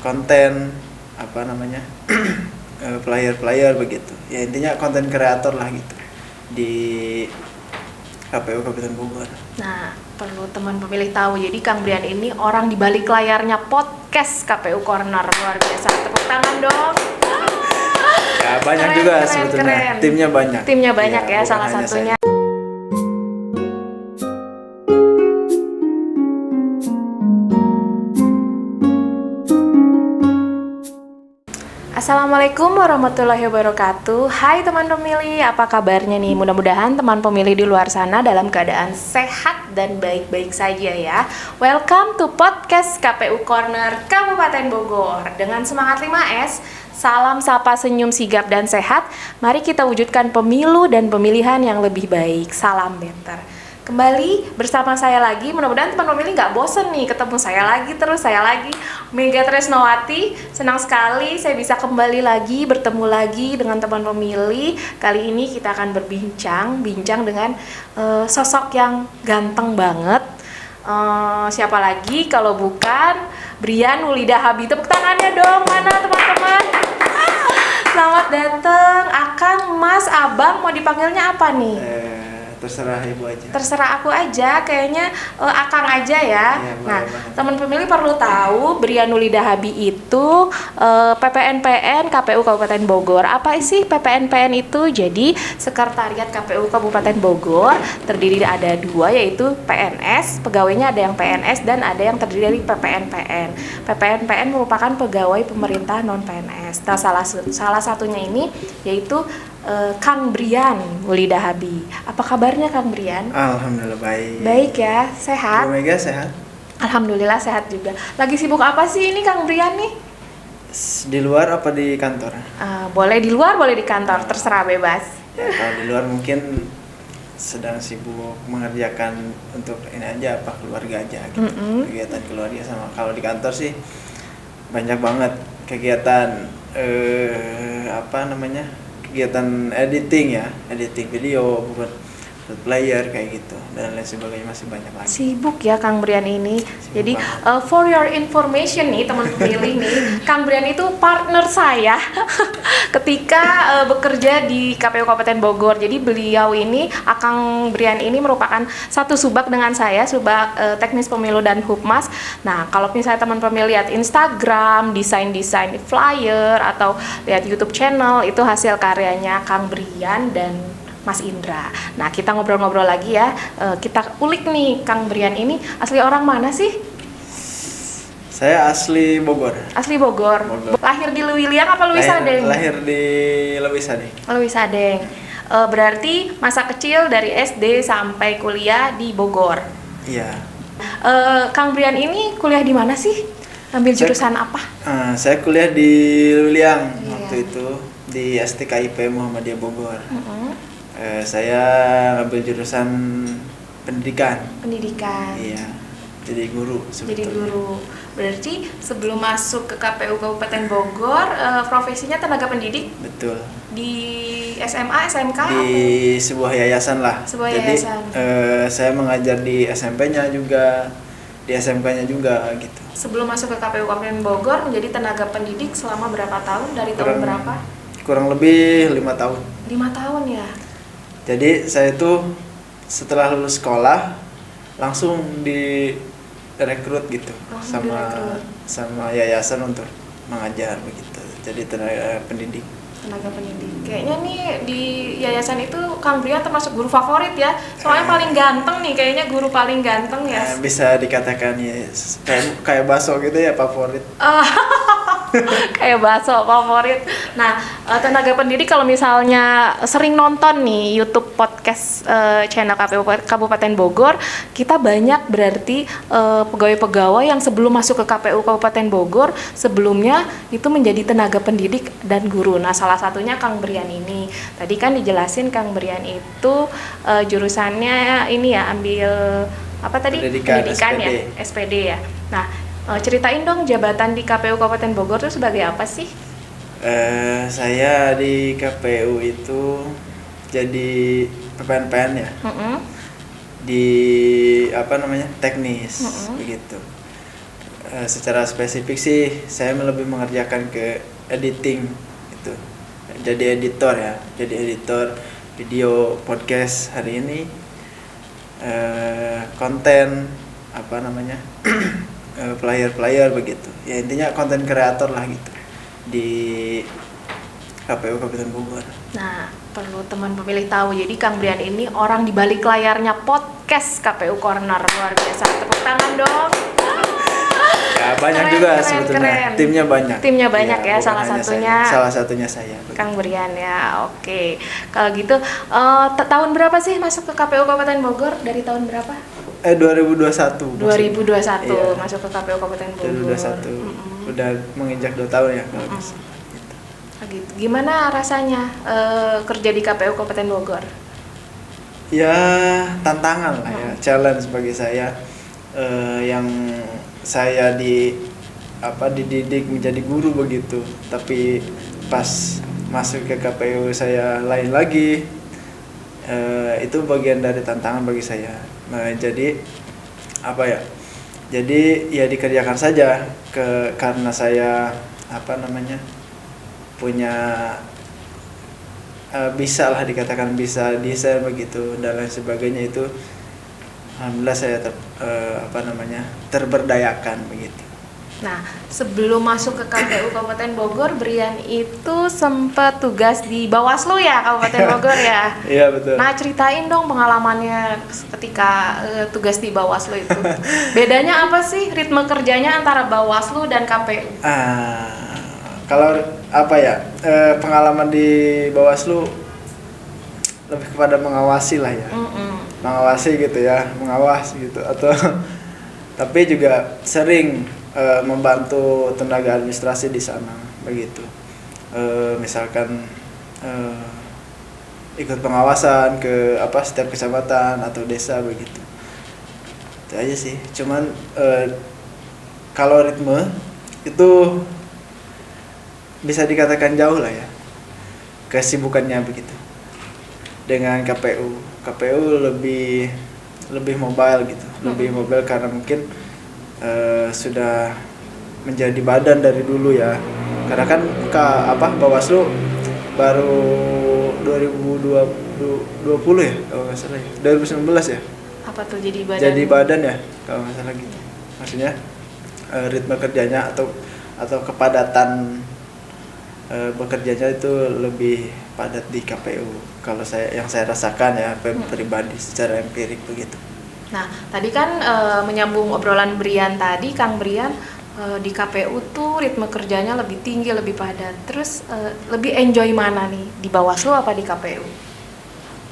konten apa namanya player begitu ya, intinya konten kreator lah gitu di KPU Kabupaten Bogor. Nah, perlu teman pemilih tahu, jadi Kang Brian ini orang di balik layarnya podcast KPU Corner. Luar biasa, tepuk tangan dong. Ya banyak Keren, juga keren, sebetulnya keren. timnya banyak Ya, bukan salah hanya satunya. saya. Assalamualaikum warahmatullahi wabarakatuh. Hai teman pemilih, apa kabarnya nih? Mudah-mudahan teman pemilih di luar sana dalam keadaan sehat dan baik-baik saja ya. Welcome to podcast KPU Corner Kabupaten Bogor. Dengan semangat 5S, salam sapa senyum sigap dan sehat. Mari kita wujudkan pemilu dan pemilihan yang lebih baik. Salam better. Kembali bersama saya lagi, mudah-mudahan teman pemilih nggak bosen nih ketemu saya lagi, Mega Tresnawati. Senang sekali saya bisa kembali lagi, bertemu lagi dengan teman pemilih. Kali ini kita akan bincang dengan sosok yang ganteng banget. Siapa lagi kalau bukan Brian Wulida Habi. Tepuk tangannya dong, mana teman-teman? Selamat datang, Akang, Mas, Abang, mau dipanggilnya apa nih? Terserah ibu aja. Terserah aku aja, kayaknya Akang aja ya. Nah, teman pemilih perlu tahu Brian Wulida Habi itu PPNPN KPU Kabupaten Bogor. Apa sih PPNPN itu? Jadi Sekretariat KPU Kabupaten Bogor terdiri ada dua, yaitu PNS, pegawainya ada yang PNS dan ada yang terdiri dari PPNPN. PPNPN merupakan pegawai pemerintah non PNS. Nah, salah satunya ini yaitu Kang Brian Wulida Habi. Apa kabarnya Kang Brian? Alhamdulillah baik. Baik ya, sehat? Bu Mega sehat? Alhamdulillah sehat juga. Lagi sibuk apa sih ini Kang Brian nih? Di luar apa di kantor? Boleh di luar, boleh di kantor, terserah bebas. Ya, kalau di luar mungkin sedang sibuk mengerjakan untuk ini aja, apa keluarga aja gitu. Kegiatan keluarga sama. Kalau di kantor sih banyak banget kegiatan kegiatan editing video, bukan player kayak gitu dan lain sebagainya, masih banyak lagi. Sibuk ya Kang Brian ini. Jadi banget. for your information nih teman pemilih nih, Kang Brian itu partner saya ketika bekerja di KPU Kabupaten Bogor. Jadi beliau ini, Akang Brian ini merupakan satu subak dengan saya, subak teknis pemilu dan Hukmas. Nah, kalau misalnya teman pemilih lihat Instagram, desain flyer atau lihat YouTube channel, itu hasil karyanya Kang Brian dan Mas Indra. Nah, kita ngobrol-ngobrol lagi ya. Kita ulik nih, Kang Brian ini asli orang mana sih? Saya asli Bogor. Asli Bogor. Lahir di Lewiliang apa Lewis Sadeng? Lahir di Lewis Sadeng. Lewis Sadeng. Berarti masa kecil dari SD sampai kuliah di Bogor. Iya. Kang Brian ini kuliah di mana sih? Ambil jurusan apa? Saya kuliah di Lewiliang waktu itu di STKIP Muhammadiyah Bogor. Saya ngambil jurusan pendidikan. Iya, jadi guru sebetulnya. Jadi guru. Berarti sebelum masuk ke KPU Kabupaten Bogor, profesinya tenaga pendidik? Betul. Di SMA, SMK? Di sebuah yayasan lah. Jadi saya mengajar di SMP-nya juga, di SMK-nya juga gitu. Sebelum masuk ke KPU Kabupaten Bogor menjadi tenaga pendidik selama berapa tahun? Dari tahun berapa? Kurang lebih 5 tahun. 5 tahun ya? Jadi saya tuh setelah lulus sekolah langsung direkrut gitu sama yayasan untuk mengajar begitu. Jadi tenaga pendidik. Kayaknya nih di yayasan itu Kang Brian termasuk guru favorit ya. Soalnya paling ganteng nih, kayaknya guru paling ganteng ya. Bisa dikatakan ya kayak bakso gitu ya, favorit. Kayak bakso favorit. Nah, tenaga pendidik kalau misalnya sering nonton nih YouTube podcast channel KPU Kabupaten Bogor, kita banyak berarti pegawai-pegawai yang sebelum masuk ke KPU Kabupaten Bogor sebelumnya itu menjadi tenaga pendidik dan guru. Nah, salah satunya Kang Brian ini. Tadi kan dijelasin Kang Brian itu jurusannya ini ya, ambil apa tadi? Pendidikan SPD. Ya, SPD ya. Nah, ceritain dong jabatan di KPU Kabupaten Bogor itu sebagai apa sih? Saya di KPU itu jadi PPNPN ya. Di teknis begitu. secara spesifik sih saya lebih mengerjakan ke editing itu, jadi editor ya, jadi editor video podcast hari ini, konten apa namanya player begitu ya, intinya konten kreator lah gitu di KPU Kabupaten Bogor. Nah, perlu teman pemilih tahu, jadi Kang Brian ini orang di balik layarnya podcast KPU Corner. Luar biasa, tepuk tangan dong. Ya banyak Keren, juga keren, sebetulnya. keren. Timnya banyak Ya, bukan salah hanya satunya salah satunya saya. Kang Brian ya. Oke, kalau gitu tahun berapa sih masuk ke KPU Kabupaten Bogor? Dari tahun berapa? 2021. 2021 Iya. masuk ke KPU Kabupaten Bogor. 2021. Udah menginjak 2 tahun ya kalau gitu. Gitu. Gimana rasanya kerja di KPU Kabupaten Bogor? Ya tantangan lah ya, challenge bagi saya, yang saya dididik menjadi guru begitu, tapi pas masuk ke KPU saya lain lagi, itu bagian dari tantangan bagi saya. Jadi apa ya? Jadi ya dikerjakan saja karena saya punya bisa lah dikatakan bisa desain begitu dan lain sebagainya, itu alhamdulillah saya terberdayakan begitu. Nah, sebelum masuk ke KPU Kabupaten Bogor, Brian itu sempat tugas di Bawaslu ya, Kabupaten Bogor ya? Iya betul. Nah, ceritain dong pengalamannya ketika tugas di Bawaslu itu. Bedanya apa sih ritme kerjanya antara Bawaslu dan KPU? Kalau pengalaman di Bawaslu lebih kepada mengawasi lah ya, mengawasi gitu ya, mengawas gitu, atau tapi juga sering membantu tenaga administrasi di sana begitu. Misalkan ikut pengawasan ke setiap kecamatan atau desa begitu. Itu aja sih. Cuman kalau ritme itu bisa dikatakan jauh lah ya kesibukannya begitu. Dengan KPU lebih mobile gitu, lebih mobile karena mungkin sudah menjadi badan dari dulu ya. Karena kan Bawaslu baru 2020 ya kalau nggak salah ya, 2019 ya. Apa tuh jadi badan? Jadi badan ya kalau nggak salah gitu. Maksudnya ritme kerjanya atau kepadatan bekerjanya itu lebih padat di KPU kalau yang saya rasakan ya pribadi secara empirik begitu. Nah, tadi kan menyambung obrolan Brian tadi, Kang Brian di KPU tuh ritme kerjanya lebih tinggi, lebih padat. Terus lebih enjoy mana nih, di Bawaslu apa di KPU?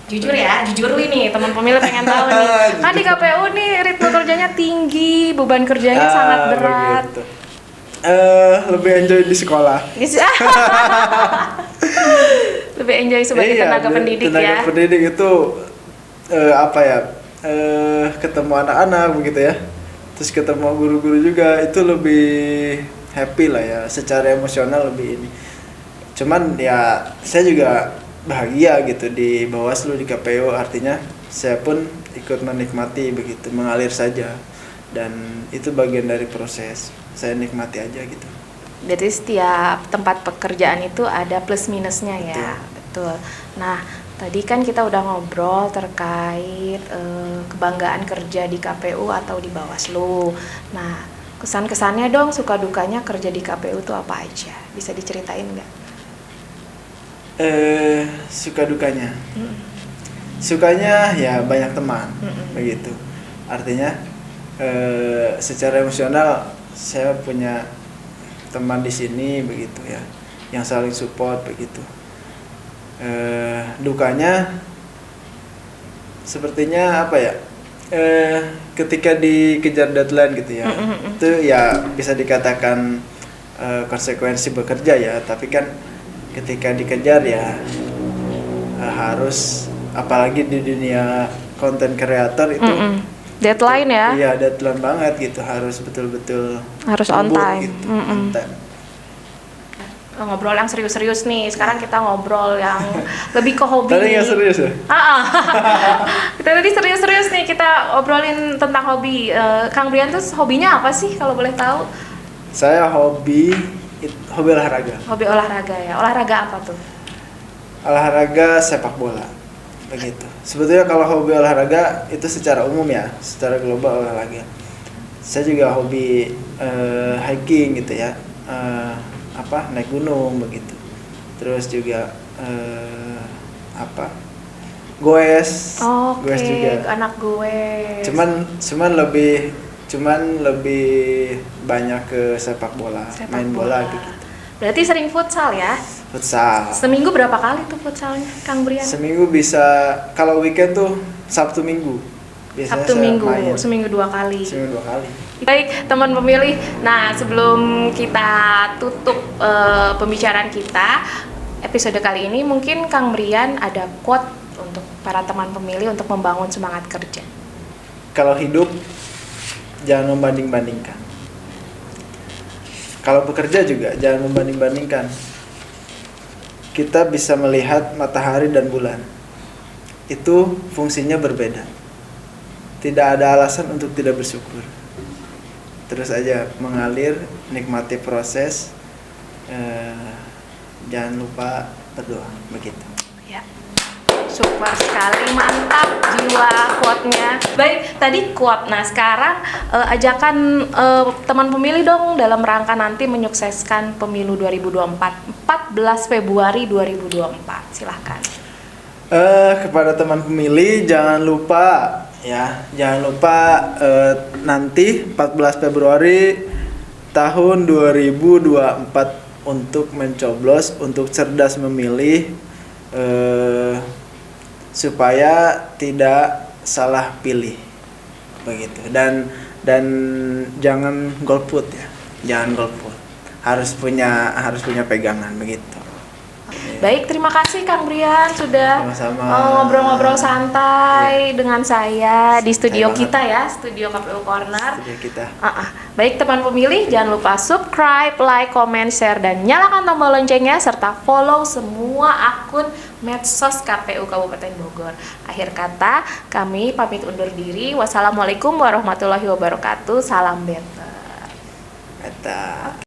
Jujur ya, jujur ini teman pemilih pengen tahu nih. Kan di KPU nih ritme kerjanya tinggi, beban kerjanya sangat berat. Begitu. Lebih enjoy di sekolah. Lebih enjoy sebagai tenaga pendidik ya. Tenaga pendidik itu ketemu anak-anak begitu ya. Terus ketemu guru-guru juga, itu lebih happy lah ya, secara emosional lebih ini. Cuman ya saya juga bahagia gitu di Bawaslu, di KPU, artinya saya pun ikut menikmati begitu, mengalir saja. Dan itu bagian dari proses, saya nikmati aja gitu. Jadi setiap tempat pekerjaan itu ada plus minusnya ya. Betul. Nah, tadi kan kita udah ngobrol terkait kebanggaan kerja di KPU atau di Bawaslu. Nah, kesan-kesannya dong, suka dukanya kerja di KPU itu apa aja? Bisa diceritain nggak? Suka dukanya. Sukanya ya banyak teman begitu. Artinya secara emosional saya punya teman di sini begitu ya, yang saling support begitu. Dukanya sepertinya ketika dikejar deadline gitu ya, itu ya bisa dikatakan konsekuensi bekerja ya, tapi kan ketika dikejar ya harus, apalagi di dunia konten kreator itu deadline ya? Iya, deadline banget gitu, harus betul-betul harus on time. gitu, on time. ngobrol yang serius-serius nih. Sekarang kita ngobrol yang lebih ke hobi. Tadi nggak serius ya? Kita tadi serius-serius nih, kita obrolin tentang hobi. Kang Brian tuh hobinya apa sih kalau boleh tahu? Saya hobi olahraga. Hobi olahraga ya. Olahraga apa tuh? Olahraga sepak bola. Begitu. Sebetulnya kalau hobi olahraga itu secara umum ya, secara global olahraga. Saya juga hobi hiking gitu ya. Naik gunung begitu. Terus juga goes. Oke, Goes juga. anak goes. Cuman lebih banyak ke sepak bola, main bola gitu. Berarti sering futsal ya? Futsal. Seminggu berapa kali tuh futsalnya, Kang Brian? Seminggu bisa, kalau weekend tuh Sabtu Minggu. Biasanya Sabtu Minggu, main. seminggu 2 kali. Seminggu 2 kali. Baik, teman pemilih. Nah, sebelum kita tutup pembicaraan kita, episode kali ini mungkin Kang Brian ada quote untuk para teman pemilih untuk membangun semangat kerja. Kalau hidup, jangan membanding-bandingkan. Kalau bekerja juga, jangan membanding-bandingkan. Kita bisa melihat matahari dan bulan. Itu fungsinya berbeda. Tidak ada alasan untuk tidak bersyukur. Terus aja mengalir, nikmati proses. Jangan lupa berdoa, begitu. Ya, super sekali, mantap jiwa quote-nya. Baik, tadi quote. Nah, sekarang ajakan teman pemilih dong dalam rangka nanti menyukseskan pemilu 2024, 14 Februari 2024. Silahkan. Kepada teman pemilih jangan lupa nanti 14 Februari tahun 2024 untuk mencoblos, untuk cerdas memilih, supaya tidak salah pilih, begitu. Dan jangan golput ya, jangan golput, harus punya pegangan, begitu. Baik, terima kasih Kang Brian sudah Sama-sama. ngobrol-ngobrol santai dengan saya di studio Saya kita ya, studio KPU Corner. Studio kita. Baik teman pemilih, jangan lupa subscribe, like, comment, share, dan nyalakan tombol loncengnya serta follow semua akun medsos KPU Kabupaten Bogor. Akhir kata, kami pamit undur diri. Wassalamualaikum warahmatullahi wabarakatuh. Salam better. Eta.